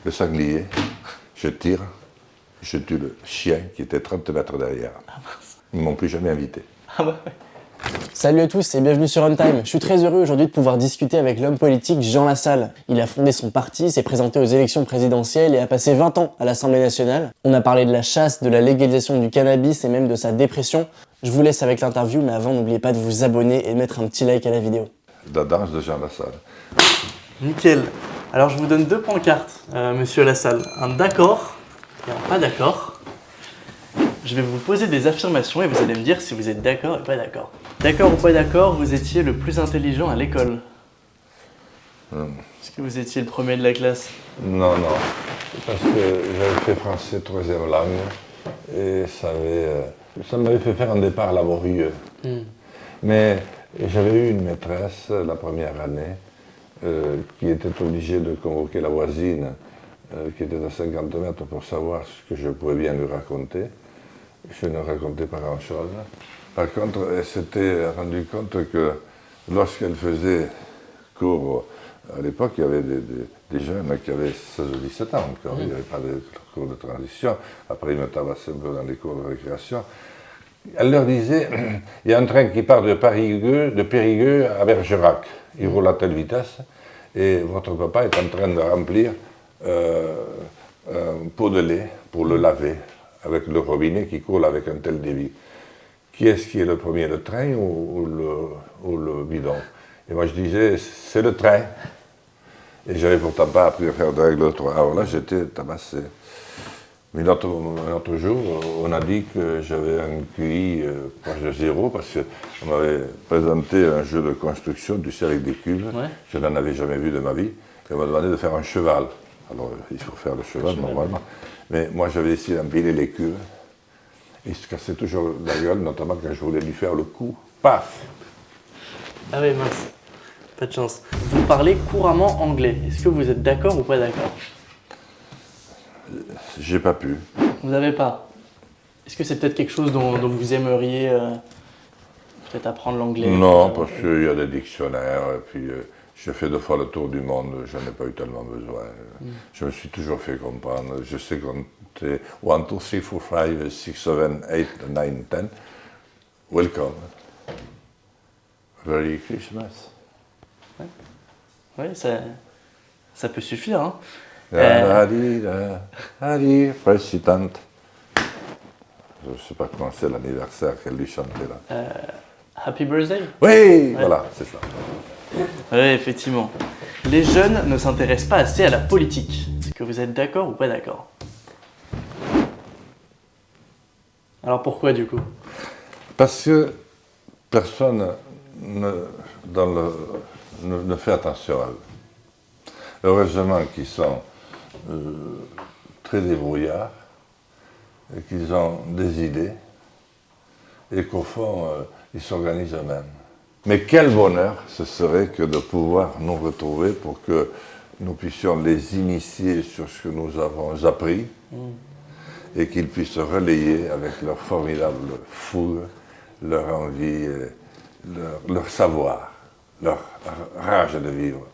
le sanglier, je tire, je tue le chien qui était 30 mètres derrière. Ils ne m'ont plus jamais invité. Ah bah ouais. Salut à tous et bienvenue sur Runtime. Je suis très heureux aujourd'hui de pouvoir discuter avec l'homme politique Jean Lassalle. Il a fondé son parti, s'est présenté aux élections présidentielles et a passé 20 ans à l'Assemblée nationale. On a parlé de la chasse, de la légalisation du cannabis et même de sa dépression. Je vous laisse avec l'interview, mais avant, n'oubliez pas de vous abonner et de mettre un petit like à la vidéo. La danse de Jean Lassalle. Nickel. Alors je vous donne deux pancartes, monsieur Lassalle. Un d'accord et un pas d'accord. Je vais vous poser des affirmations et vous allez me dire si vous êtes d'accord et pas d'accord. D'accord ou pas d'accord, vous étiez le plus intelligent à l'école. Est-ce que vous étiez le premier de la classe? Non, non, parce que j'avais fait français troisième langue et ça m'avait fait faire un départ laborieux. Mais j'avais eu une maîtresse la première année qui était obligée de convoquer la voisine qui était à 50 mètres pour savoir ce que je pouvais bien lui raconter. Je ne racontais pas grand-chose. Par contre, elle s'était rendue compte que lorsqu'elle faisait cours, à l'époque, il y avait des jeunes qui avaient 16 ou 17 ans encore, il n'y avait pas de cours de transition. Après, ils me tabassaient un peu dans les cours de récréation. Elle leur disait, il y a un train qui part de Périgueux à Bergerac. Il roule à telle vitesse et votre papa est en train de remplir un pot de lait pour le laver avec le robinet qui coule avec un tel débit. Qui est-ce qui est le premier, le train ou le bidon? Et moi je disais, c'est le train. Et j'avais pourtant pas appris à faire de règle de 3. Alors là, j'étais tabassé. Mais un autre jour, on a dit que j'avais un QI proche de 0 parce qu'on m'avait présenté un jeu de construction, du sais avec des cubes. Ouais. Je n'en avais jamais vu de ma vie. Et on m'a demandé de faire un cheval. Alors, il faut faire le cheval normalement. Mais moi, j'avais essayé d'empiler les cubes. Il se cassait toujours la gueule, notamment quand je voulais lui faire le coup. Paf! Ah oui, mince. Pas de chance. Vous parlez couramment anglais. Est-ce que vous êtes d'accord ou pas d'accord? J'ai pas pu. Vous n'avez pas? Est-ce que c'est peut-être quelque chose dont vous aimeriez peut-être apprendre l'anglais? Non, parce qu'il y a des dictionnaires, et puis j'ai fait 2 fois le tour du monde, j'en ai pas eu tellement besoin. Je me suis toujours fait comprendre. Je sais compter 1, 2, 3, 4, 5, 6, 7, 8, 9, 10. Welcome. Merry Christmas. Oui, ça peut suffire. Hein. Harry, président. Je ne sais pas comment c'est l'anniversaire qu'elle lui chantait là. Happy birthday? Oui, ouais. Voilà, c'est ça. Oui, effectivement. Les jeunes ne s'intéressent pas assez à la politique. Est-ce que vous êtes d'accord ou pas d'accord? Alors pourquoi du coup? Parce que personne ne fait attention à eux. Heureusement qu'ils sont très débrouillards, et qu'ils ont des idées, et qu'au fond, ils s'organisent eux-mêmes. Mais quel bonheur ce serait que de pouvoir nous retrouver pour que nous puissions les initier sur ce que nous avons appris et qu'ils puissent relayer avec leur formidable fougue, leur envie, leur savoir, leur rage de vivre.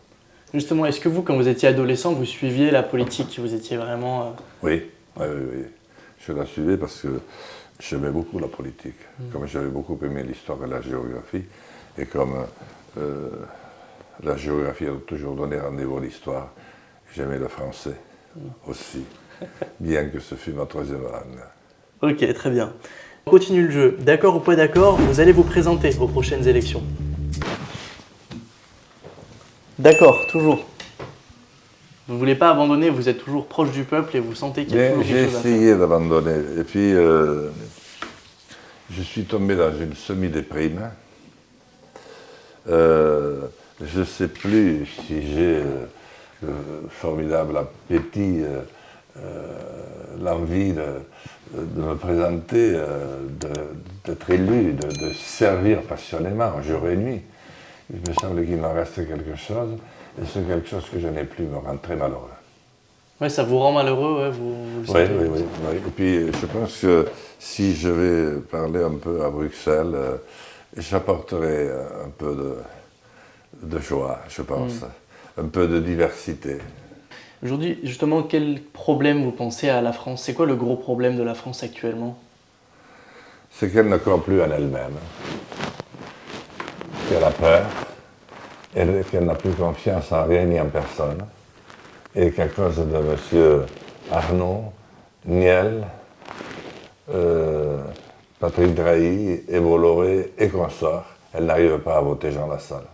Justement, est-ce que vous, quand vous étiez adolescent, vous suiviez la politique? Vous étiez vraiment... Oui. Je la suivais parce que j'aimais beaucoup la politique. Comme j'avais beaucoup aimé l'histoire et la géographie, et comme la géographie a toujours donné rendez-vous à l'histoire, j'aimais le français aussi, bien que ce fût ma troisième langue. Ok, très bien. On continue le jeu. D'accord ou pas d'accord, vous allez vous présenter aux prochaines élections. D'accord, toujours. Vous ne voulez pas abandonner, vous êtes toujours proche du peuple et vous sentez qu'il y a toujours quelque chose à faire. J'ai essayé d'abandonner, et puis je suis tombé dans une semi-déprime. Je ne sais plus si j'ai le formidable appétit, l'envie de me présenter, d'être élu, de servir passionnément jour et nuit. Il me semble qu'il m'en reste quelque chose, et ce quelque chose que je n'ai plus me rend très malheureux. Oui, ça vous rend malheureux, ouais, vous le sentez. Oui. Et puis je pense que si je vais parler un peu à Bruxelles, j'apporterai un peu de joie, je pense, un peu de diversité. Aujourd'hui, justement, quel problème vous pensez à la France? C'est quoi le gros problème de la France actuellement? C'est qu'elle ne croit plus en elle-même, qu'elle a peur, et qu'elle n'a plus confiance en rien ni en personne, et qu'à cause de M. Arnaud, Niel, Patrick Drahi et Bolloré et consorts, elle n'arrive pas à voter Jean Lassalle.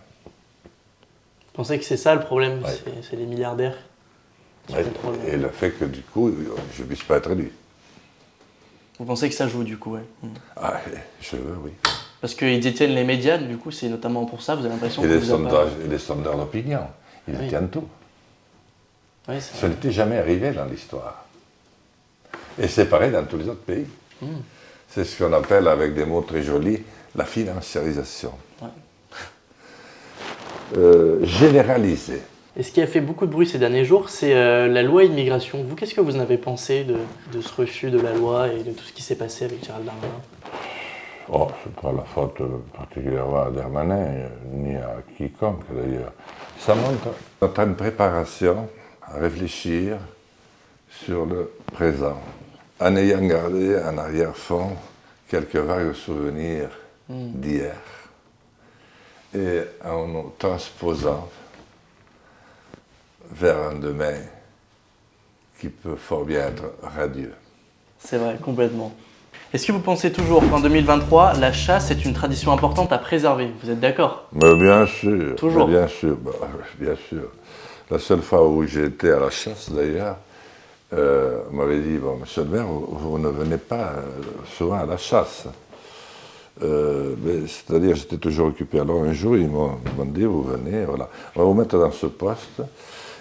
Vous pensez que c'est ça le problème? Oui. C'est les milliardaires qui Oui, contrôlent. et le fait que du coup, je ne puisse pas être élu. Vous pensez que ça joue du coup, ouais. Ah, je veux, oui. Parce qu'ils détiennent les médias, du coup, c'est notamment pour ça, vous avez l'impression Et que les vous avez pas... sondages, et les sondeurs d'opinion, ils Oui. détiennent tout. Oui, c'est Ça vrai. n'était jamais arrivé dans l'histoire. Et c'est pareil dans tous les autres pays. C'est ce qu'on appelle, avec des mots très jolis, la financiarisation. Ouais. Généralisée. Et ce qui a fait beaucoup de bruit ces derniers jours, c'est la loi immigration. Vous, qu'est-ce que vous en avez pensé de ce refus de la loi et de tout ce qui s'est passé avec Gérald Darmanin? Oh, c'est pas la faute particulièrement à Darmanin, ni à quiconque d'ailleurs. Ça montre notre impréparation à réfléchir sur le présent, en ayant gardé en arrière-fond quelques vagues souvenirs d'hier, et en nous transposant vers un demain qui peut fort bien être radieux. C'est vrai, complètement. Est-ce que vous pensez toujours qu'en 2023, la chasse est une tradition importante à préserver? Vous êtes d'accord? Mais bien sûr. Toujours. Mais bien sûr, bien sûr. La seule fois où j'ai été à la chasse, d'ailleurs, on m'avait dit, bon, monsieur le maire, vous ne venez pas souvent à la chasse. C'est-à-dire, j'étais toujours occupé. Alors un jour, ils m'ont dit, vous venez, voilà, on va vous mettre dans ce poste,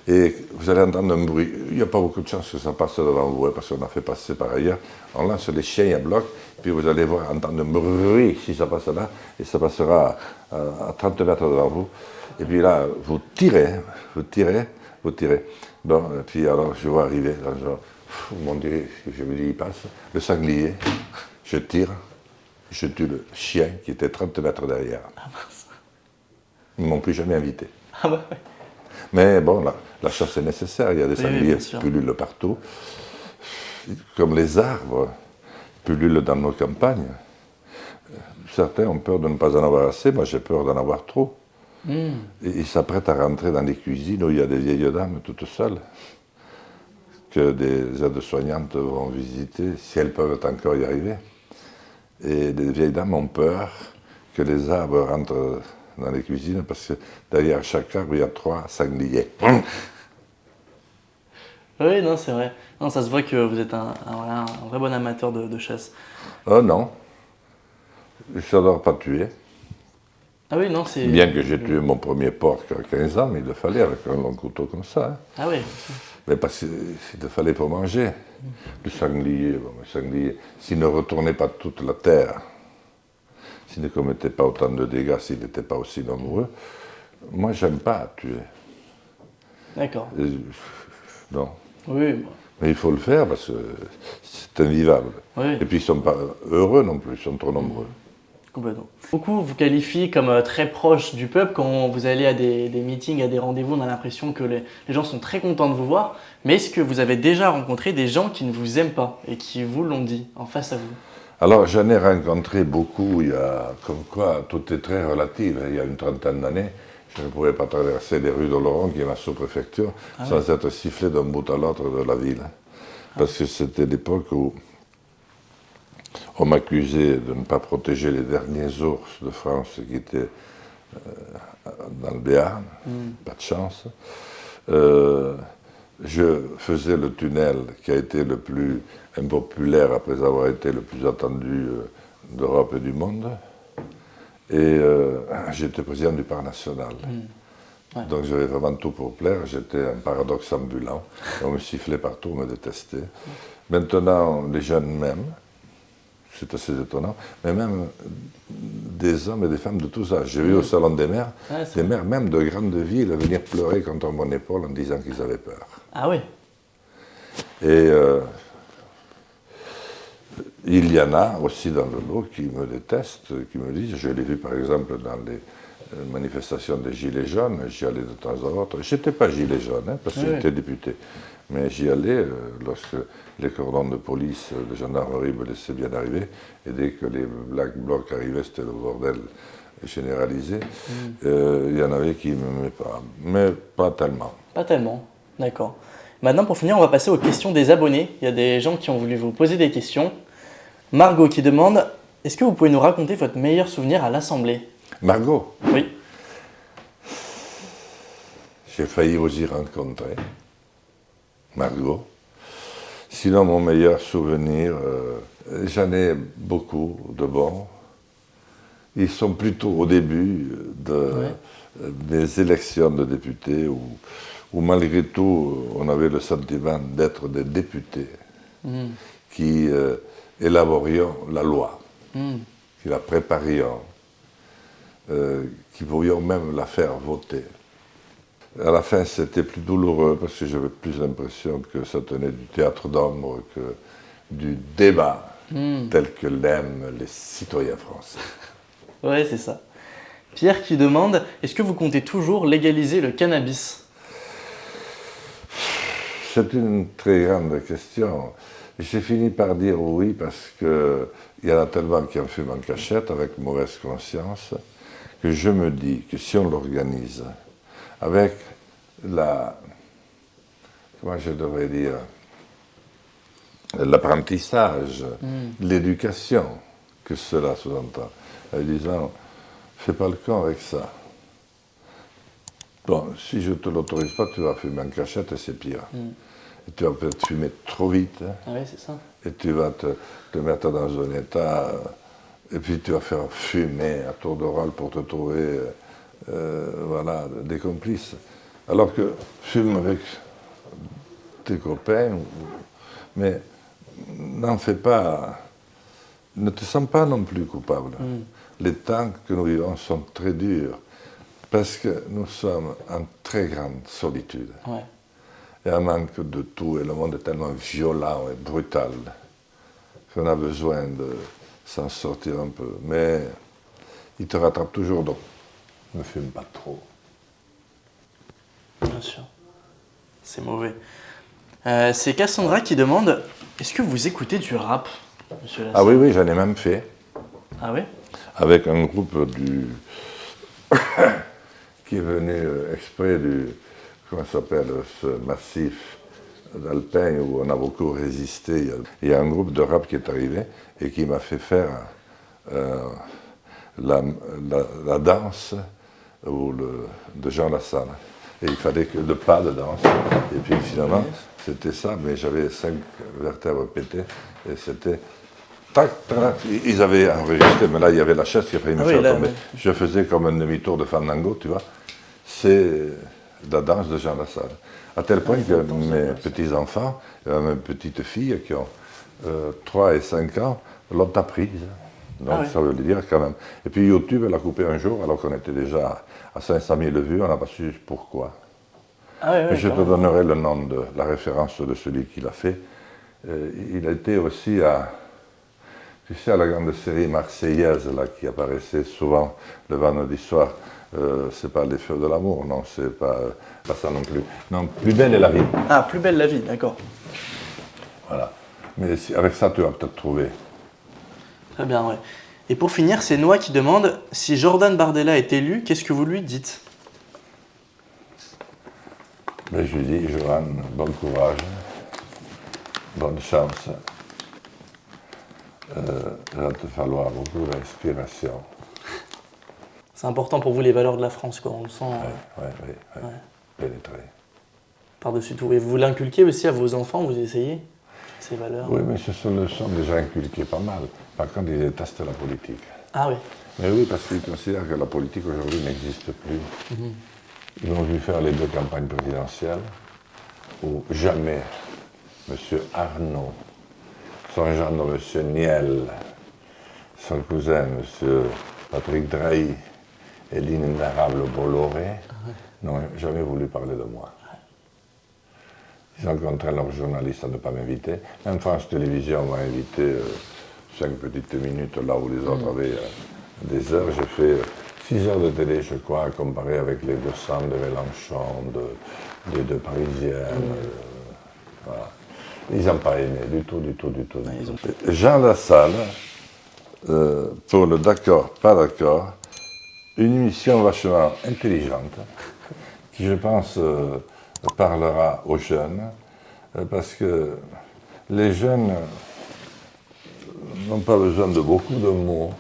et vous allez entendre un bruit. Il n'y a pas beaucoup de chance que ça passe devant vous, hein, parce qu'on a fait passer par ailleurs. On lance les chiens à bloc, puis vous allez voir, entendre un bruit, si ça passe là, et ça passera à 30 mètres devant vous. Et puis là, vous tirez. Bon, et puis alors, je vois arriver dans un... Mon Dieu, je me dis, il passe. Le sanglier, je tire, je tue le chien qui était 30 mètres derrière. Ils ne m'ont plus jamais invité. Ah bah ouais. Mais bon, la chasse est nécessaire, il y a des Oui, sangliers bien sûr. qui pullulent partout. Comme les arbres pullulent dans nos campagnes. Certains ont peur de ne pas en avoir assez, moi j'ai peur d'en avoir trop. Et ils s'apprêtent à rentrer dans les cuisines où il y a des vieilles dames toutes seules, que des aides-soignantes vont visiter, si elles peuvent encore y arriver. Et les vieilles dames ont peur que les arbres rentrent dans les cuisines, parce que derrière chaque arbre, il y a 3 sangliers. Oui, non, c'est vrai. Non, ça se voit que vous êtes voilà, un vrai bon amateur de chasse. Oh non, je n'adore pas tuer. Ah oui, non, c'est... Bien que j'ai tué mon premier porc à 15 ans, mais il le fallait avec un long couteau comme ça. Hein. Ah oui. Mais parce qu'il le fallait pour manger. Le sanglier, s'il ne retournait pas toute la terre, s'il ne commettait pas autant de dégâts, s'il n'était pas aussi nombreux, moi, j'aime pas tuer. D'accord. Non. Oui, bah, Mais il faut le faire parce que c'est invivable. oui, Et puis ils ne sont pas heureux non plus, ils sont trop nombreux. complètement. Beaucoup vous qualifient comme très proche du peuple. Quand vous allez à des meetings, à des rendez-vous, on a l'impression que les gens sont très contents de vous voir. Mais est-ce que vous avez déjà rencontré des gens qui ne vous aiment pas et qui vous l'ont dit en face à vous? Alors j'en ai rencontré beaucoup, il y a, comme quoi tout est très relatif. Il y a une trentaine d'années, je ne pouvais pas traverser les rues d'Oloron, qui est ma sous-préfecture, sans être sifflé d'un bout à l'autre de la ville. Parce que c'était l'époque où on m'accusait de ne pas protéger les derniers ours de France qui étaient dans le Béarn, pas de chance. Je faisais le tunnel qui a été le plus impopulaire après avoir été le plus attendu d'Europe et du monde. Et j'étais président du Parc national. Ouais. Donc j'avais vraiment tout pour plaire, j'étais un paradoxe ambulant. On me sifflait partout, on me détestait. Maintenant, les jeunes m'aiment, c'est assez étonnant, mais même des hommes et des femmes de tous âges. J'ai vu au Salon des maires, des maires même de grandes villes venir pleurer contre mon épaule en disant qu'ils avaient peur. Ah oui. Et il y en a aussi dans le lot qui me détestent, qui me disent, je l'ai vu par exemple dans manifestation des Gilets jaunes, j'y allais de temps en temps. Je n'étais pas gilet jaune, hein, parce que j'étais député. Mais j'y allais lorsque les cordons de police, de gendarmerie me laissaient bien arriver. Et dès que les Black Blocs arrivaient, c'était le bordel généralisé. Il y en avait qui ne m'aimaient pas, mais pas tellement. Pas tellement, d'accord. Maintenant, pour finir, on va passer aux questions des abonnés. Il y a des gens qui ont voulu vous poser des questions. Margot qui demande, est-ce que vous pouvez nous raconter votre meilleur souvenir à l'Assemblée? Margot, Oui. j'ai failli vous y rencontrer. Margot. Sinon, mon meilleur souvenir, j'en ai beaucoup de bons. Ils sont plutôt au début des élections de députés où malgré tout, on avait le sentiment d'être des députés qui élaborions la loi, qui la préparions, qui pouvions même la faire voter. À la fin, c'était plus douloureux parce que j'avais plus l'impression que ça tenait du théâtre d'ombre que du débat tel que l'aiment les citoyens français. Ouais, c'est ça. Pierre qui demande, est-ce que vous comptez toujours légaliser le cannabis? C'est une très grande question. J'ai fini par dire oui parce qu'il y en a tellement qui en fument en cachette avec mauvaise conscience que je me dis que si on l'organise avec comment je devrais dire, l'apprentissage, l'éducation que cela sous-entend, en disant, fais pas le con avec ça. Bon, si je ne te l'autorise pas, tu vas fumer en cachette et c'est pire. Et tu vas peut-être fumer trop vite. Ah oui, c'est ça. Et tu vas te mettre dans un état, et puis tu vas faire fumer à tour de rôle pour te trouver voilà, des complices. Alors que fume avec tes copains, mais n'en fais pas, ne te sens pas non plus coupable. Les temps que nous vivons sont très durs, parce que nous sommes en très grande solitude. Ouais. Et un manque de tout, et le monde est tellement violent et brutal qu'on a besoin de s'en sortir un peu. Mais il te rattrape toujours, donc ne fume pas trop. Bien sûr. C'est mauvais. C'est Cassandra qui demande, est-ce que vous écoutez du rap, monsieur Lassalle? Ah oui, oui, j'en ai même fait. Ah oui? Avec un groupe qui est venu exprès comment ça s'appelle, ce massif d'Alpin où on a beaucoup résisté. Il y a un groupe de rap qui est arrivé et qui m'a fait faire la danse de Jean Lassalle. Et il fallait que le pas de danse. Et puis finalement, c'était ça, mais j'avais 5 vertèbres pétées et c'était... Tac, tac, ils avaient enregistré, mais là il y avait la chaise qui a failli me faire tomber. Je faisais comme un demi-tour de fandango, tu vois. C'est la danse de Jean Lassalle. À tel point que mes petits-enfants, mes petites filles qui ont 3 et 5 ans, l'ont apprise. Donc ça veut dire quand même. Et puis YouTube, elle a coupé un jour, alors qu'on était déjà à 500 000 vues, on n'a pas su pourquoi. Et je te donnerai le nom de la référence de celui qui l'a fait. Il a été aussi tu sais, à la grande série marseillaise là, qui apparaissait souvent le vendredi soir, c'est pas Les Feux de l'amour, non, c'est pas ça non plus. Non, Plus belle est la vie. Ah, Plus belle la vie, d'accord. Voilà. Mais avec ça, tu vas peut-être trouver. Très bien, ouais. Et pour finir, c'est Noah qui demande, si Jordan Bardella est élu, qu'est-ce que vous lui dites? Mais je lui dis, Johan, bon courage, bonne chance. Il va te falloir beaucoup d'inspiration. C'est important pour vous les valeurs de la France, quoi, on le sent. Oui. Pénétrer. Par-dessus tout. Et vous l'inculquez aussi à vos enfants, vous essayez toutes ces valeurs? Oui, mais ce sont déjà inculqués pas mal. Par contre, ils détestent la politique. Ah oui. Mais oui, parce qu'ils considèrent que la politique aujourd'hui n'existe plus. Ils ont vu faire les 2 campagnes présidentielles où jamais M. Arnaud, son gendre M. Niel, son cousin M. Patrick Drahi et l'inénarrable Bolloré n'ont jamais voulu parler de moi. Ils ont contraint leurs journalistes à ne pas m'inviter. Même France Télévisions m'a invité 5 petites minutes là où les autres avaient des heures. J'ai fait 6 heures de télé, je crois, comparé avec les 200 de Mélenchon, des deux Parisiennes. Voilà. Ils n'ont pas aimé du tout. Jean Lassalle, pour le d'accord, pas d'accord, une émission vachement intelligente, qui je pense parlera aux jeunes, parce que les jeunes n'ont pas besoin de beaucoup de mots.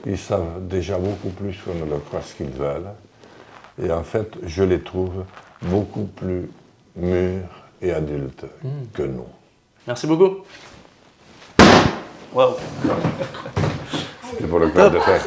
Ils savent déjà beaucoup plus qu'on ne le croit ce qu'ils veulent. Et en fait, je les trouve beaucoup plus mûrs et adultes que nous. Merci beaucoup. Waouh. C'était pour le club de fête.